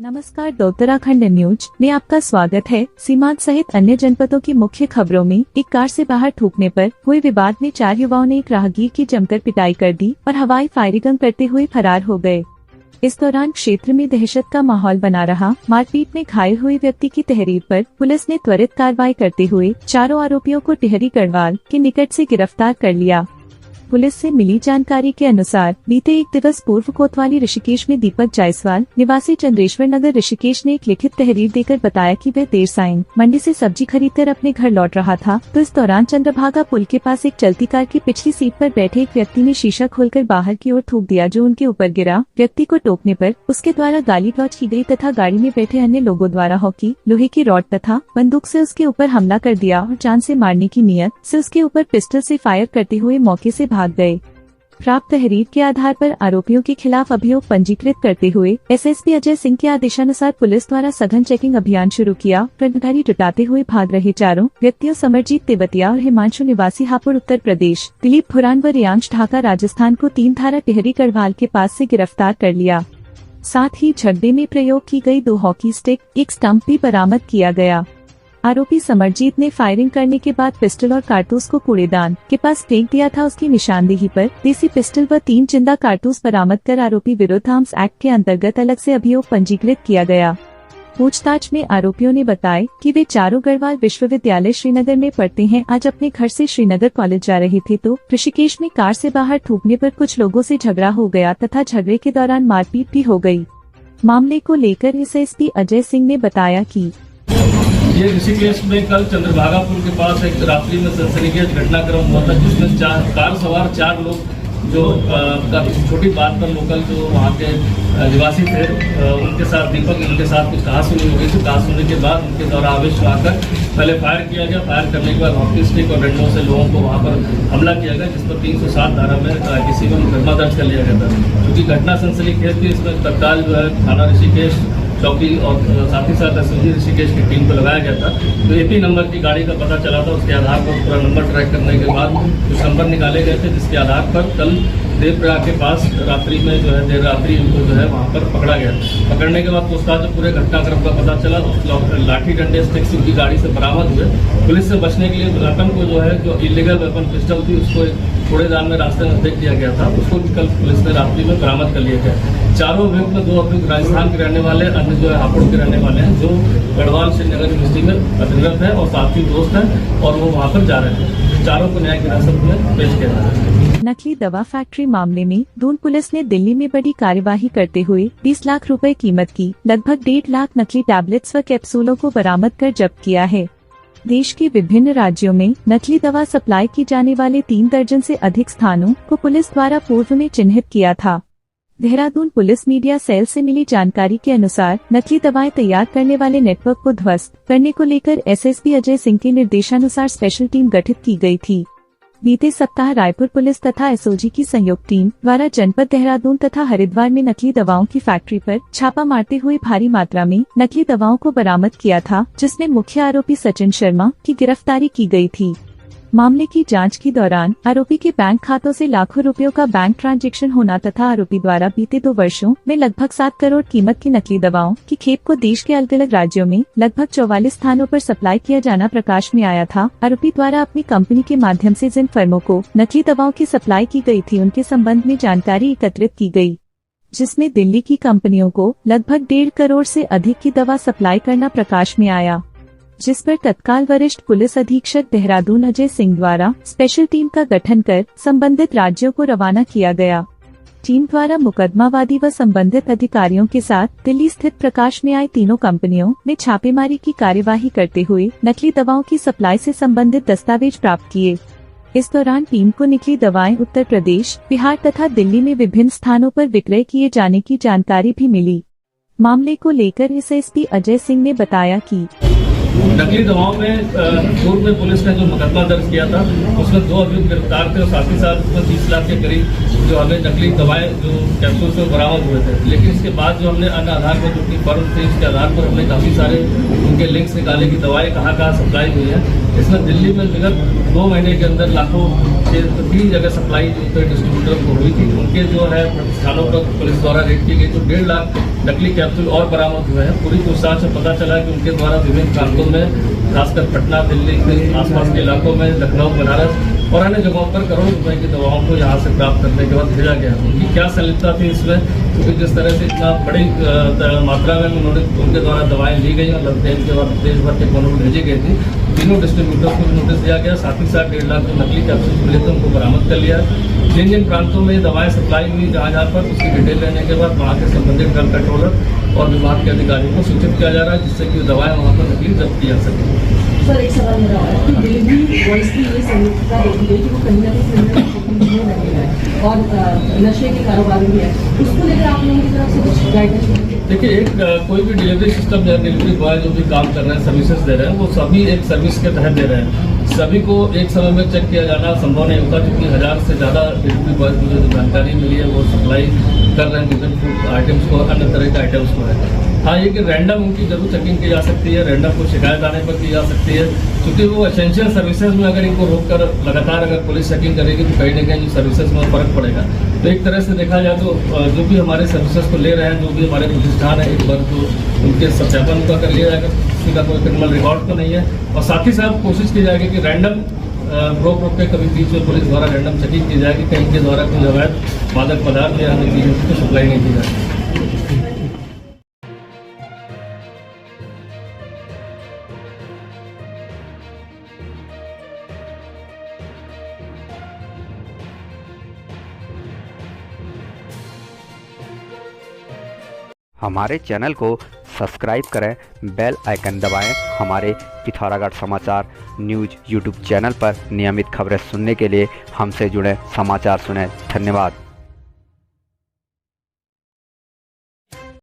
नमस्कार, उत्तराखंड न्यूज में आपका स्वागत है। सीमांत सहित अन्य जनपदों की मुख्य खबरों में एक कार से बाहर थूकने पर हुए विवाद में 4 युवाओं ने एक राहगीर की जमकर पिटाई कर दी और हवाई फायरिंग करते हुए फरार हो गए। इस दौरान क्षेत्र में दहशत का माहौल बना रहा। मारपीट में घायल हुए व्यक्ति की तहरीर पर पुलिस ने त्वरित कार्रवाई करते हुए चारों आरोपियों को टिहरी गढ़वाल के निकट से गिरफ्तार कर लिया। पुलिस से मिली जानकारी के अनुसार बीते एक दिवस पूर्व कोतवाली ऋषिकेश में दीपक जायसवाल निवासी चंद्रेश्वर नगर ऋषिकेश ने एक लिखित तहरीर देकर बताया कि वह देर सायं मंडी से सब्जी खरीदकर अपने घर लौट रहा था, तो इस दौरान चंद्रभागा पुल के पास एक चलती कार की पिछली सीट पर बैठे एक व्यक्ति ने शीशा खोलकर बाहर की ओर थूक दिया, जो उनके ऊपर गिरा। व्यक्ति को टोकने पर उसके द्वारा गाली गलौज की गई तथा गाड़ी में बैठे अन्य लोगों द्वारा हॉकी, लोहे की रॉड तथा बंदूक से उसके ऊपर हमला कर दिया और जान से मारने की नियत से उसके ऊपर पिस्टल से फायर करते हुए मौके से भाग गए। प्राप्त तहरीर के आधार पर आरोपियों के खिलाफ अभियोग पंजीकृत करते हुए एसएसपी अजय सिंह के आदेशानुसार पुलिस द्वारा सघन चेकिंग अभियान शुरू किया। प्रदर्शनकारी जुटाते हुए भाग रहे चारों व्यक्तियों समरजीत तेवतिया और हिमांशु निवासी हापुड़ उत्तर प्रदेश, दिलीप भुरान व रियांश ढाका राजस्थान को 3 धारा टिहरी गढ़वाल के पास से गिरफ्तार कर लिया। साथ ही झगड़े में प्रयोग की गई 2 हॉकी स्टिक, एक स्टंप भी बरामद किया गया। आरोपी समरजीत ने फायरिंग करने के बाद पिस्टल और कारतूस को कूड़ेदान के पास फेंक दिया था। उसकी निशानदेही पर देसी पिस्टल व 3 जिंदा कारतूस बरामद कर आरोपी विरुद्ध आर्म्स एक्ट के अंतर्गत अलग से अभियोग पंजीकृत किया गया। पूछताछ में आरोपियों ने बताया कि वे चारों गढ़वाल विश्वविद्यालय श्रीनगर में पढ़ते हैं। आज अपने घर से श्रीनगर कॉलेज जा रहे थे तो ऋषिकेश में कार से बाहर थूकने पर कुछ लोगों से झगड़ा हो गया तथा झगड़े के दौरान मारपीट भी हो गई। मामले को लेकर एसएसपी अजय सिंह ने बताया कि ये ऋषिकेश में कल चंद्रभागा पुल के पास एक रात्रि में सनसनीखेज घटनाक्रम हुआ था, जिसमें कार सवार 4 लोग जो छोटी बात पर लोकल जो वहाँ के निवासी थे उनके साथ दीपक इनके साथ कुछ कहासुनी हो गई थी। कहासुनी के बाद उनके द्वारा आवेश में आकर पहले फायर किया गया। फायर करने के बाद हॉकी स्टिक और डंडों से लोगों को वहाँ पर हमला किया गया, जिस पर 307 धारा में किसी में मुकदमा दर्ज कर लिया गया था। क्योंकि घटना सनसनीखेज थी, इसमें तत्काल जो है थाना ऋषिकेश चौकी और साथ ही साथ एसओजी ऋषिकेश की टीम को लगाया गया था। तो एपी नंबर की गाड़ी का पता चला था। उसके आधार पर पूरा नंबर ट्रैक करने के बाद कुछ नंबर निकाले गए थे, जिसके आधार पर कल देवप्रयाग के पास रात्रि में जो है देर रात्रि उनको जो है वहाँ पर पकड़ा गया। पकड़ने के बाद पूछताछ जब पूरे घटनाक्रम का पता चला तो लाठी डंडे स्टिक्स उनकी गाड़ी से बरामद हुए। पुलिस से बचने के लिए वेपन को जो है जो इलीगल वेपन पिस्टल थी उसको कूड़ेदान में रास्ते में फेंक दिया गया था, उसको भी कल पुलिस ने रात्रि में बरामद कर लिया गया। चारों अभियुक्त में 2 अभियुक्त राजस्थान के रहने वाले, अन्य जो है हापुड़ के रहने वाले हैं, जो गढ़वाल श्रीनगर यूनिवर्सिटी में अध्ययनरत है और साथी दोस्त हैं और वो वहाँ पर जा रहे थे। चारों को न्यायिक हिरासत में पेश किया जा रहा है। नकली दवा फैक्ट्री मामले में दून पुलिस ने दिल्ली में बड़ी कार्यवाही करते हुए 20 लाख रुपए कीमत की लगभग 1.5 लाख नकली टैबलेट्स व कैप्सूलों को बरामद कर जब्त किया है। देश के विभिन्न राज्यों में नकली दवा सप्लाई की जाने वाले 3 दर्जन से अधिक स्थानों को पुलिस द्वारा पूर्व में चिन्हित किया था। देहरादून पुलिस मीडिया सेल से मिली जानकारी के अनुसार नकली दवाएं तैयार करने वाले नेटवर्क को ध्वस्त करने को लेकर एसएसपी अजय सिंह के निर्देशानुसार स्पेशल टीम गठित की गई थी। बीते सप्ताह रायपुर पुलिस तथा एसओजी की संयुक्त टीम द्वारा जनपद देहरादून तथा हरिद्वार में नकली दवाओं की फैक्ट्री पर छापा मारते हुए भारी मात्रा में नकली दवाओं को बरामद किया था, जिसमें मुख्य आरोपी सचिन शर्मा की गिरफ्तारी की गई थी। मामले की जांच के दौरान आरोपी के बैंक खातों से लाखों रुपयों का बैंक ट्रांजैक्शन होना तथा आरोपी द्वारा बीते 2 वर्षों में लगभग 7 करोड़ कीमत की नकली दवाओं की खेप को देश के अलग अलग राज्यों में लगभग 44 स्थानों पर सप्लाई किया जाना प्रकाश में आया था। आरोपी द्वारा अपनी कंपनी के माध्यम से जिन फर्मों को नकली दवाओं की सप्लाई की गई थी उनके संबंध में जानकारी एकत्रित की गई, जिसमें दिल्ली की कंपनियों को लगभग 1.5 करोड़ से अधिक की दवा सप्लाई करना प्रकाश में आया, जिस पर तत्काल वरिष्ठ पुलिस अधीक्षक देहरादून अजय सिंह द्वारा स्पेशल टीम का गठन कर संबंधित राज्यों को रवाना किया गया। टीम द्वारा मुकदमावादी व संबंधित अधिकारियों के साथ दिल्ली स्थित प्रकाश में आई तीनों कंपनियों में छापेमारी की कार्यवाही करते हुए नकली दवाओं की सप्लाई से संबंधित दस्तावेज प्राप्त किए। इस दौरान टीम को नकली दवाएं उत्तर प्रदेश, बिहार तथा दिल्ली में विभिन्न स्थानों पर विक्रय किए जाने की जानकारी भी मिली। मामले को लेकर एसएसपी अजय सिंह ने बताया कि नकली दवाओं में पूर्व में पुलिस ने जो मुकदमा दर्ज किया था उसमें 2 अभियुक्त गिरफ्तार थे और साथ ही साथ उसमें 20 लाख के करीब जो हमें नकली दवाएं जो कैप्सूल से बरामद हुए थे। लेकिन इसके बाद जो हमने अन्य आधार पर जो फर्म थे उसके आधार पर हमने काफ़ी सारे उनके लिंक्स निकाले कि दवाएं कहाँ सप्लाई हुई है। इसमें दिल्ली में विगत 2 महीने के अंदर लाखों के 3 जगह सप्लाई जो डिस्ट्रीब्यूटर को हुई थी, उनके जो है प्रतिष्ठानों पर पुलिस द्वारा रेड की गई तो 1.5 लाख नकली कैप्सूल और बरामद हुए हैं। पूरी पूछताछ से पता चला कि उनके द्वारा विभिन्न प्रांतों में, खासकर पटना, दिल्ली के आसपास के इलाकों में, लखनऊ, बनारस और अन्य जगहों पर करोड़ों रुपए की दवाओं को यहाँ से प्राप्त करने के बाद भेजा गया। उनकी क्या संलिप्तता थी इसमें, क्योंकि जिस तरह से इतना बड़ी मात्रा में उनके द्वारा दवाएं ली गई और के बाद देश भर के कोनों में भेजी गई थी, तीनों डिस्ट्रीब्यूटर्स को भी नोटिस दिया गया। साथ ही साथ 1.5 लाख जो नकली कैप्सूल मिले थे उनको बरामद कर लिया। जिन जिन प्रांतों में दवाएं सप्लाई हुई जहाँ पर, उसकी डिटेल लेने के बाद वहाँ के संबंधित ड्रग कंट्रोलर और विभाग के अधिकारियों को सूचित किया जा रहा है, जिससे कि दवाएं वहाँ पर नकली जब्त की जा सके। सर, एक सवाल मेरा है कि डिलीवरी बॉयज की ये संलिप्तता देखी गई कि वो कहीं ना कहीं होने लगेगा और नशे के कारोबार भी है, उसको लेकर आप लोगों की तरफ से कुछ गाइडेंस? देखिए, एक कोई भी डिलीवरी सिस्टम या डिलीवरी बॉय जो भी काम कर रहे हैं, सर्विसेज दे रहे हैं, वो सभी एक सर्विस के तहत दे रहे हैं। सभी को एक समय में चेक किया जाना संभव नहीं होता, क्योंकि 1000 से ज़्यादा डिलीवरी बॉय की जो जानकारी मिली है वो सप्लाई कर रहे हैं विभिन्न फूड आइटम्स को, अन्य तरह के आइटम्स को है। हाँ, ये कि रैंडम उनकी जरूर चेकिंग की जा सकती है, रैंडम को शिकायत आने पर की जा सकती है, क्योंकि वो एसेंशियल सर्विसेज में अगर इनको रोक कर लगातार अगर पुलिस चेकिंग करेगी तो कहीं ना कहीं सर्विसेज में फर्क पड़ेगा। तो एक तरह से देखा जाए तो जो भी हमारे सर्विसेज को ले रहे हैं, जो भी हमारे प्रतिष्ठान है, एक बार जो उनके सत्यापन का कर लिया जाएगा, किसी का कोई क्रिमिनल रिकॉर्ड तो नहीं है, और साथ ही साथ कोशिश की जाएगी कि रैंडम रोक के कभी बीच में पुलिस द्वारा रैंडम चेकिंग की जाएगी, कहीं के द्वारा कोई अवैध मादक पदार्थ या अन्य चीज़ों की सप्लाई नहीं की जाएगी। हमारे चैनल को सब्सक्राइब करें, बेल आइकन दबाएं। हमारे पिथौरागढ़ समाचार न्यूज़ यूट्यूब चैनल पर नियमित खबरें सुनने के लिए हमसे जुड़े समाचार सुनें। धन्यवाद।